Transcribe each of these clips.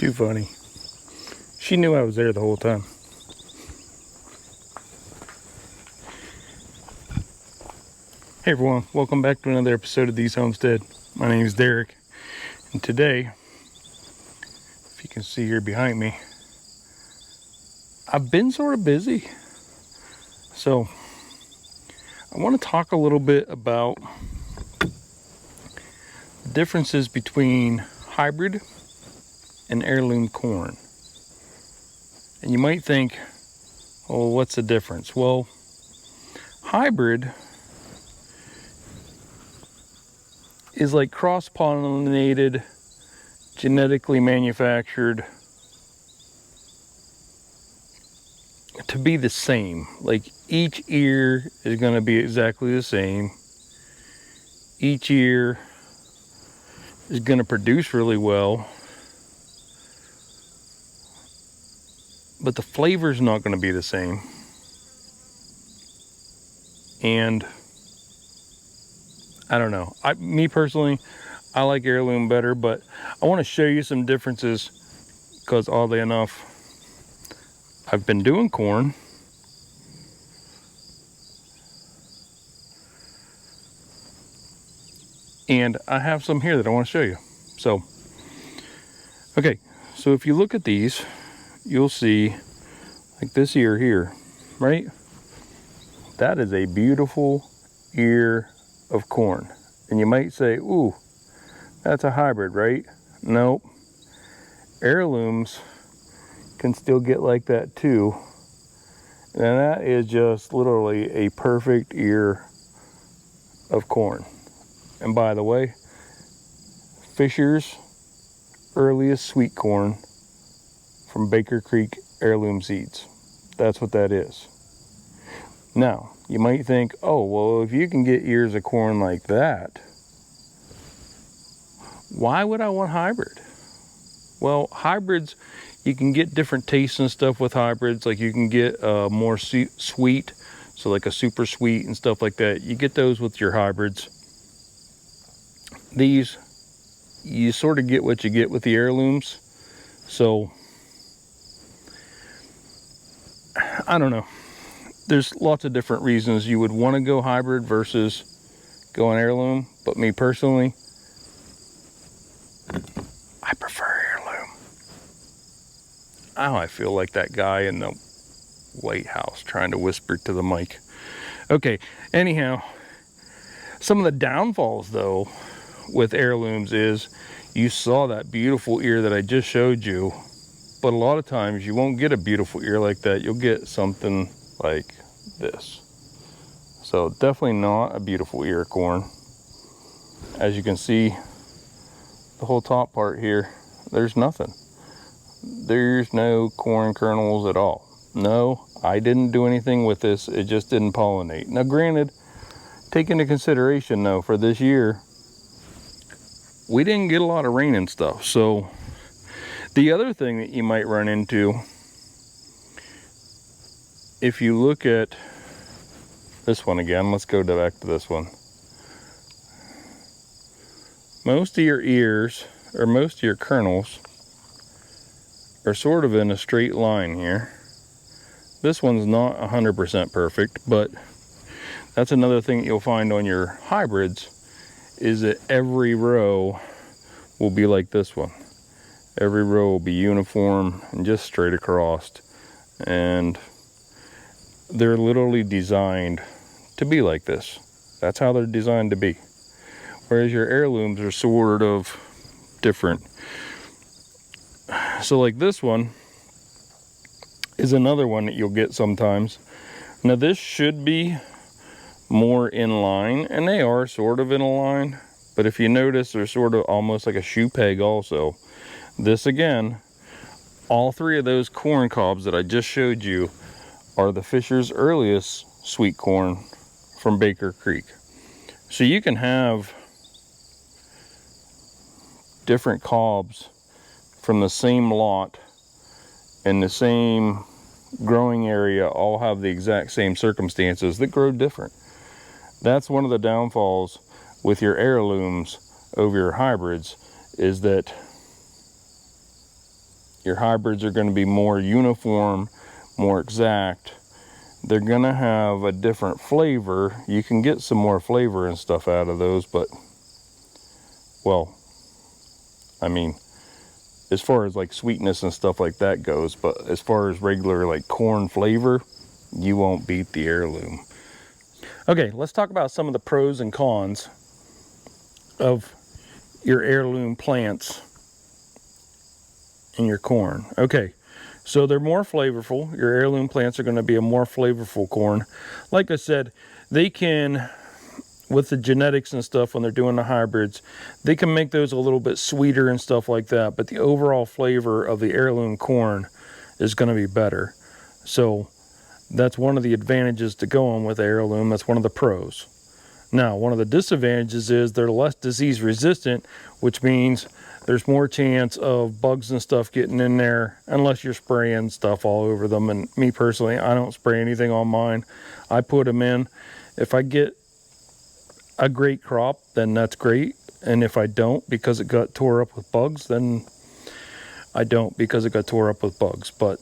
Too funny. She knew I was there the whole time. Hey everyone, welcome back to another episode of These Homestead. My name is Derek, and today, if you can see here behind me, I've been sort of busy. So, I want to talk a little bit about the differences between hybrid and heirloom corn. And you might think, well, what's the difference? Well, hybrid is like cross-pollinated, genetically manufactured to be the same. Like each ear is going to be exactly the same. Each ear is going to produce really well, but the flavor is not going to be the same. And I don't know. Me personally, I like heirloom better, but I want to show you some differences because oddly enough, I've been doing corn. And I have some here that I want to show you. So, okay. So if you look at these, you'll see like this ear here, right? That is a beautiful ear of corn. And you might say, ooh, that's a hybrid, right? Nope. Heirlooms can still get like that too. And that is just literally a perfect ear of corn. And by the way, Fisher's earliest sweet corn from Baker Creek heirloom seeds. That's what that is. Now, you might think, oh, well, if you can get ears of corn like that, why would I want hybrid? Well, hybrids, you can get different tastes and stuff with hybrids. Like you can get more sweet, so like a super sweet and stuff like that. You get those with your hybrids. These, you sort of get what you get with the heirlooms. So, I don't know. There's lots of different reasons you would want to go hybrid versus going heirloom. But me personally, I prefer heirloom. Oh, I feel like that guy in the White House trying to whisper to the mic. Okay, anyhow, some of the downfalls though with heirlooms is you saw that beautiful ear that I just showed you, but a lot of times you won't get a beautiful ear like that. You'll get something like this. So definitely not a beautiful ear of corn. As you can see, the whole top part here, there's nothing. There's no corn kernels at all. No, I didn't do anything with this. It just didn't pollinate. Now granted, take into consideration though, for this year, we didn't get a lot of rain and stuff. So the other thing that you might run into, if you look at this one again, let's go back to this one. Most of your ears, or most of your kernels, are sort of in a straight line here. This one's not 100% perfect, but that's another thing that you'll find on your hybrids, is that every row will be like this one. Every row will be uniform and just straight across. And they're literally designed to be like this. That's how they're designed to be. Whereas your heirlooms are sort of different. So like this one is another one that you'll get sometimes. Now this should be more in line, and they are sort of in a line, but if you notice, they're sort of almost like a shoe peg also. This again, all three of those corn cobs that I just showed you are the Fisher's earliest sweet corn from Baker Creek. So you can have different cobs from the same lot in the same growing area, all have the exact same circumstances that grow different. That's one of the downfalls with your heirlooms over your hybrids, is that Your hybrids are going to be more uniform, more exact. They're going to have a different flavor. You can get some more flavor and stuff out of those, but, well, I mean, as far as like sweetness and stuff like that goes, but as far as regular like corn flavor, you won't beat the Heirloom. Okay, let's talk about some of the pros and cons of your Heirloom plants in your corn. Okay, so they're more flavorful. Your Heirloom plants are going to be a more flavorful corn. Like I said, they can, with the genetics and stuff, when they're doing the hybrids, they can make those a little bit sweeter and stuff like that, but the overall flavor of the Heirloom corn is going to be better. So that's one of the advantages to go on with Heirloom. That's one of the pros. Now, one of the disadvantages is they're less disease resistant, which means there's more chance of bugs and stuff getting in there unless you're spraying stuff all over them. And me personally, I don't spray anything on mine. I put them in. If I get a great crop, then that's great. And if I don't because it got tore up with bugs, then I don't because it got tore up with bugs. But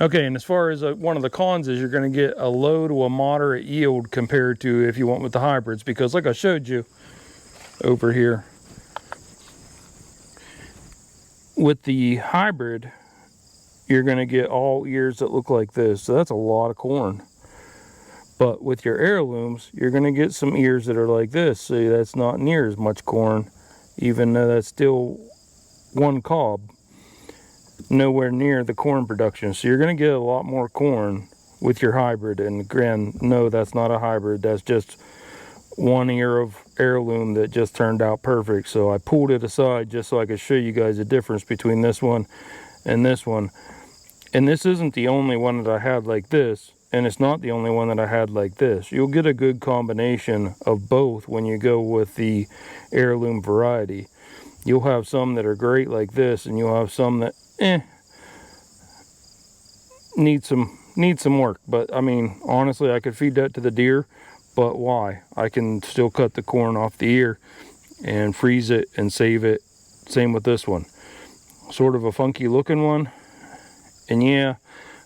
okay, and as far as one of the cons is you're going to get a low to a moderate yield compared to if you went with the hybrids, because like I showed you over here, with the hybrid, you're going to get all ears that look like this. So that's a lot of corn. But with your Heirlooms, you're going to get some ears that are like this. See, that's not near as much corn, even though that's still one cob. Nowhere near the corn production. So you're going to get a lot more corn with your hybrid. And again, no, that's not a hybrid. That's just one ear of Heirloom that just turned out perfect. So I pulled it aside just so I could show you guys the difference between this one and this one. And this isn't the only one that I had like this, and it's not the only one that I had like this. You'll get a good combination of both when you go with the Heirloom variety. You'll have some that are great like this, and you'll have some that need some work. But I mean, honestly, I could feed that to the deer, but why? I can still cut the corn off the ear and freeze it and save it. Same with this one. Sort of a funky looking one. And yeah,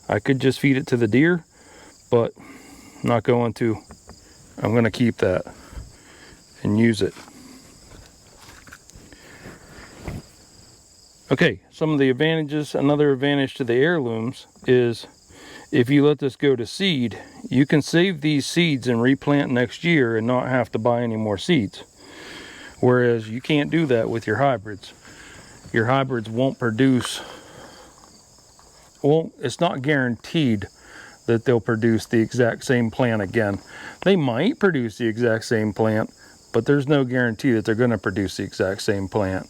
I could just feed it to the deer, but I'm not going to. I'm going to keep that and use it. Okay, some of the advantages. Another advantage to the Heirlooms is if you let this go to seed, you can save these seeds and replant next year and not have to buy any more seeds. Whereas you can't do that with your hybrids. Your hybrids won't produce, well, it's not guaranteed that they'll produce the exact same plant again. They might produce the exact same plant, but there's no guarantee that they're going to produce the exact same plant.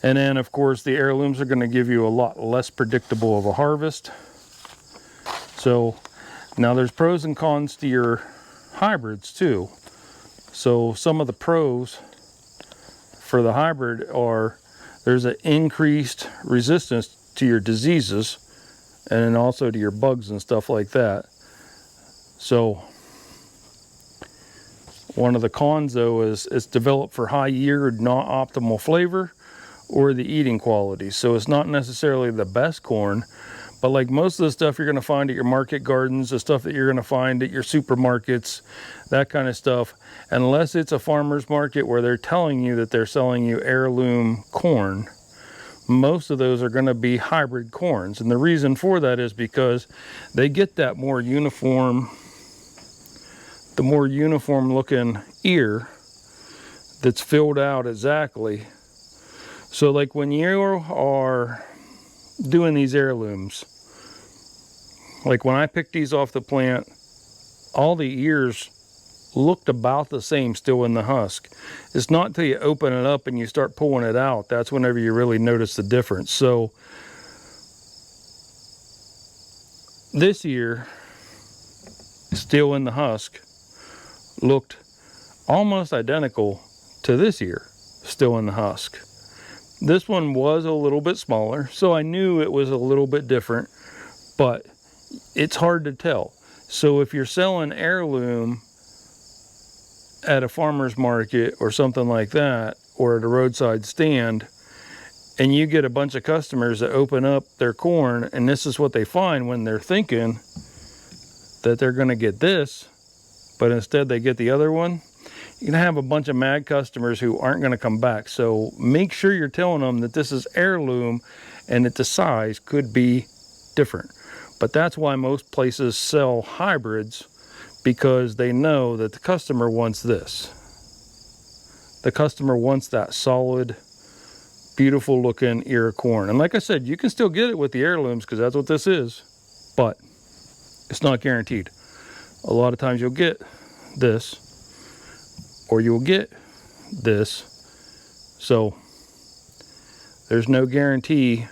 And then, of course, the Heirlooms are going to give you a lot less predictable of a harvest. So now there's pros and cons to your hybrids too. So some of the pros for the hybrid are there's an increased resistance to your diseases and then also to your bugs and stuff like that. So one of the cons though is it's developed for high yield, not optimal flavor or the eating quality. So it's not necessarily the best corn, but like most of the stuff you're going to find at your market gardens, the stuff that you're going to find at your supermarkets, that kind of stuff, unless it's a farmer's market where they're telling you that they're selling you Heirloom corn, most of those are going to be hybrid corns. And the reason for that is because they get that more uniform, the more uniform looking ear that's filled out exactly. So like when you are doing these heirlooms, like when I picked these off the plant, all the ears looked about the same still in the husk. It's not until you open it up and you start pulling it out, that's whenever you really notice the difference. So this ear, still in the husk, looked almost identical to this ear, still in the husk. This one was a little bit smaller, so I knew it was a little bit different, but it's hard to tell. So if you're selling heirloom at a farmer's market or something like that, or at a roadside stand, and you get a bunch of customers that open up their corn and this is what they find when they're thinking that they're going to get this, but instead they get the other one, you're going to have a bunch of mad customers who aren't going to come back. So make sure you're telling them that this is heirloom and that the size could be different. But that's why most places sell hybrids, because they know that the customer wants this. The customer wants that solid, beautiful looking ear of corn. And like I said, you can still get it with the heirlooms because that's what this is, but it's not guaranteed. A lot of times you'll get this or you'll get this. So there's no guarantee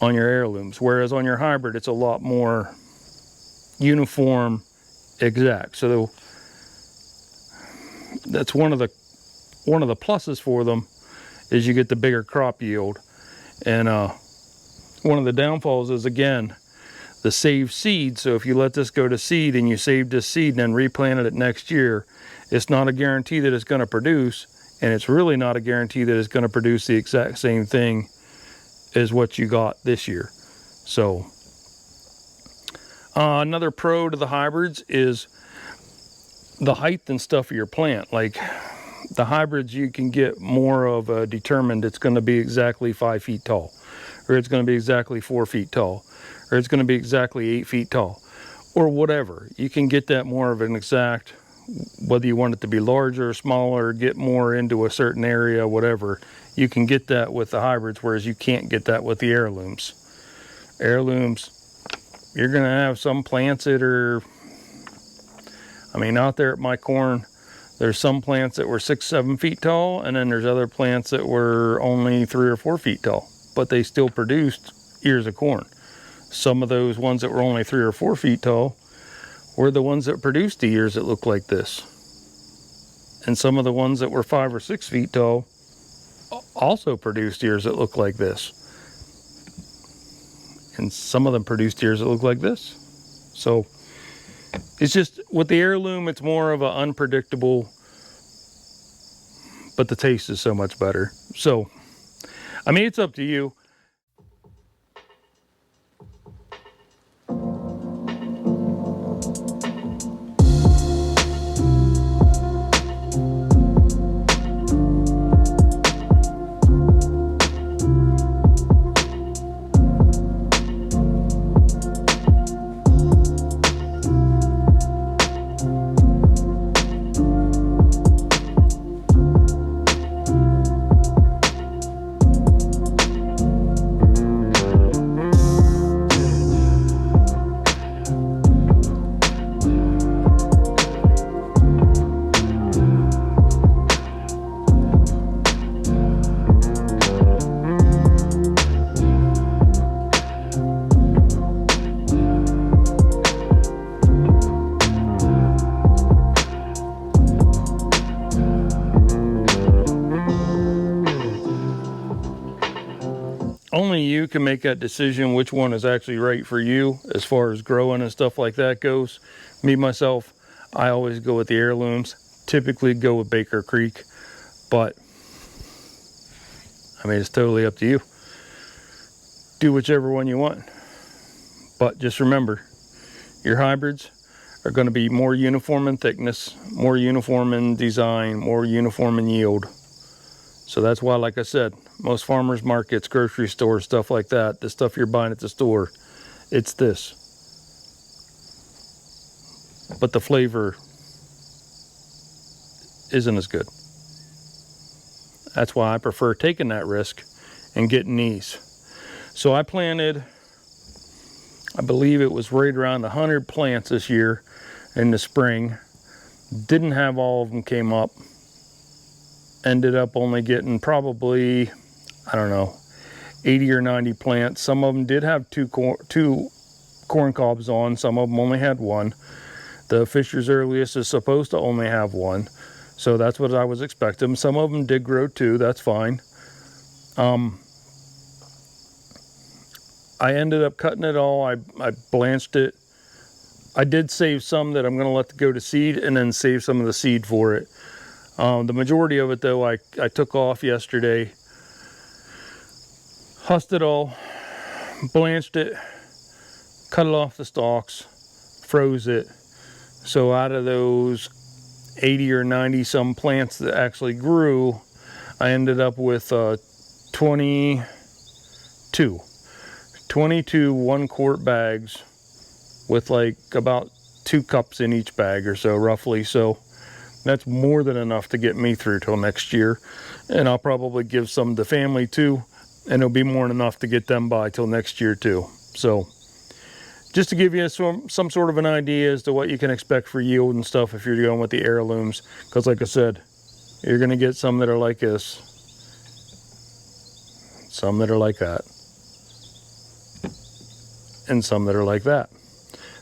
on your heirlooms, whereas on your hybrid it's a lot more uniform, exact. So that's one of the pluses for them, is you get the bigger crop yield. And one of the downfalls is, again, the saved seed. So if you let this go to seed and you save this seed and then replanted it next year, it's not a guarantee that it's going to produce, and it's really not a guarantee that it's going to produce the exact same thing as what you got this year. So another pro to the hybrids is the height and stuff of your plant. Like the hybrids, you can get more of a determined, it's going to be exactly 5 feet tall, or it's going to be exactly 4 feet tall, or it's going to be exactly 8 feet tall, or whatever. You can get that more of an exact, whether you want it to be larger or smaller, get more into a certain area, whatever. You can get that with the hybrids, whereas you can't get that with the heirlooms. Heirlooms, you're going to have some plants that are, I mean, out there at my corn, there's some plants that were 6, 7 feet tall, and then there's other plants that were only 3 or 4 feet tall, but they still produced ears of corn. Some of those ones that were only 3 or 4 feet tall were the ones that produced the ears that looked like this. And some of the ones that were 5 or 6 feet tall also produced ears that looked like this. And some of them produced ears that look like this. So it's just, with the heirloom, it's more of an unpredictable, but the taste is so much better. So, I mean, it's up to you. Only you can make that decision which one is actually right for you as far as growing and stuff like that goes. Me, myself, I always go with the heirlooms, typically go with Baker Creek, but I mean, it's totally up to you. Do whichever one you want. But just remember, your hybrids are going to be more uniform in thickness, more uniform in design, more uniform in yield. So that's why, like I said, most farmers markets, grocery stores, stuff like that, the stuff you're buying at the store, it's this. But the flavor isn't as good. That's why I prefer taking that risk and getting these. So I planted, I believe it was right around 100 plants this year in the spring. Didn't have all of them came up. Ended up only getting probably, I don't know, 80 or 90 plants. Some of them did have two corn cobs on. Some of them only had one. The Fisher's Earliest is supposed to only have one. So that's what I was expecting. Some of them did grow two. That's fine. I ended up cutting it all. I blanched it. I did save some that I'm going to let go to seed, and then save some of the seed for it. The majority of it, though, I took off yesterday. Husked it all, blanched it, cut it off the stalks, froze it. So out of those 80 or 90 some plants that actually grew, I ended up with 22 1-quart bags with like about 2 cups in each bag or so, roughly. So that's more than enough to get me through till next year. And I'll probably give some to family too, and it'll be more than enough to get them by till next year too. So just to give you some sort of an idea as to what you can expect for yield and stuff if you're going with the heirlooms. Because like I said, you're going to get some that are like this, some that are like that, and some that are like that.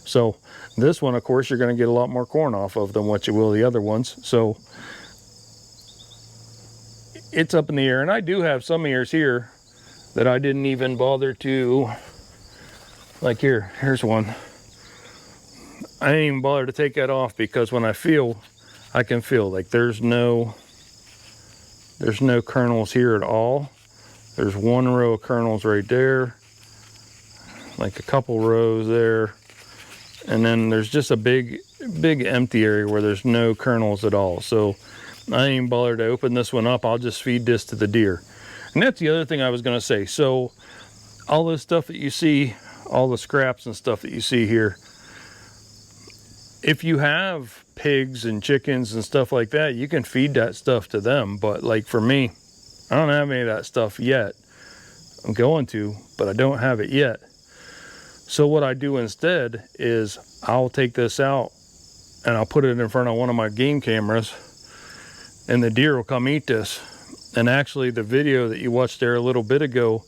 So this one, of course, you're going to get a lot more corn off of than what you will the other ones. So it's up in the air. And I do have some ears here that I didn't even bother to, like here's one. I didn't even bother to take that off because when I can feel like there's no kernels here at all. There's one row of kernels right there, like a couple rows there, and then there's just a big empty area where there's no kernels at all. So I didn't even bother to open this one up. I'll just feed this to the deer. And that's the other thing I was going to say. So all this stuff that you see, all the scraps and stuff that you see here, if you have pigs and chickens and stuff like that, you can feed that stuff to them. But like for me, I don't have any of that stuff yet. I'm going to, but I don't have it yet. So what I do instead is I'll take this out and I'll put it in front of one of my game cameras, and the deer will come eat this. And actually the video that you watched there a little bit ago,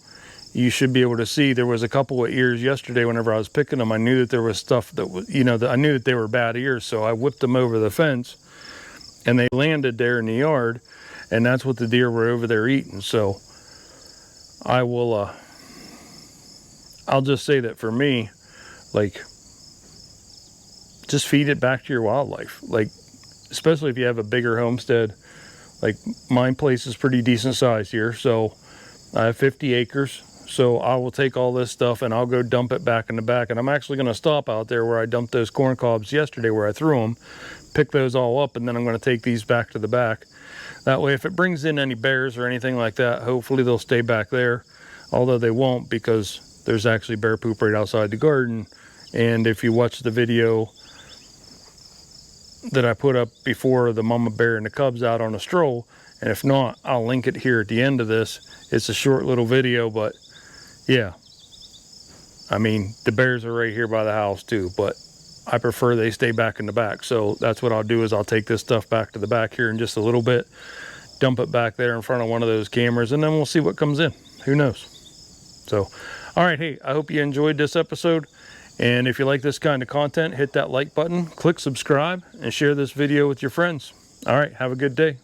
you should be able to see there was a couple of ears yesterday. Whenever I was picking them, I knew that there was stuff that was, I knew that they were bad ears. So I whipped them over the fence and they landed there in the yard, and that's what the deer were over there eating. So I will, I'll just say that for me, like, just feed it back to your wildlife. Like, especially if you have a bigger homestead. Like my place is pretty decent size here. So I have 50 acres. So I will take all this stuff and I'll go dump it back in the back. And I'm actually going to stop out there where I dumped those corn cobs yesterday, where I threw them, pick those all up, and then I'm going to take these back to the back. That way, if it brings in any bears or anything like that, hopefully they'll stay back there. Although they won't, because there's actually bear poop right outside the garden. And if you watch the video that I put up before, the mama bear and the cubs out on a stroll, and if not, I'll link it here at the end of this. It's a short little video, but yeah, I mean, the bears are right here by the house too, but I prefer they stay back in the back. So that's what I'll do, is I'll take this stuff back to the back here in just a little bit, dump it back there in front of one of those cameras, and then we'll see what comes in. Who knows? So, all right, hey, I hope you enjoyed this episode. And if you like this kind of content, hit that like button, click subscribe, and share this video with your friends. All right, have a good day.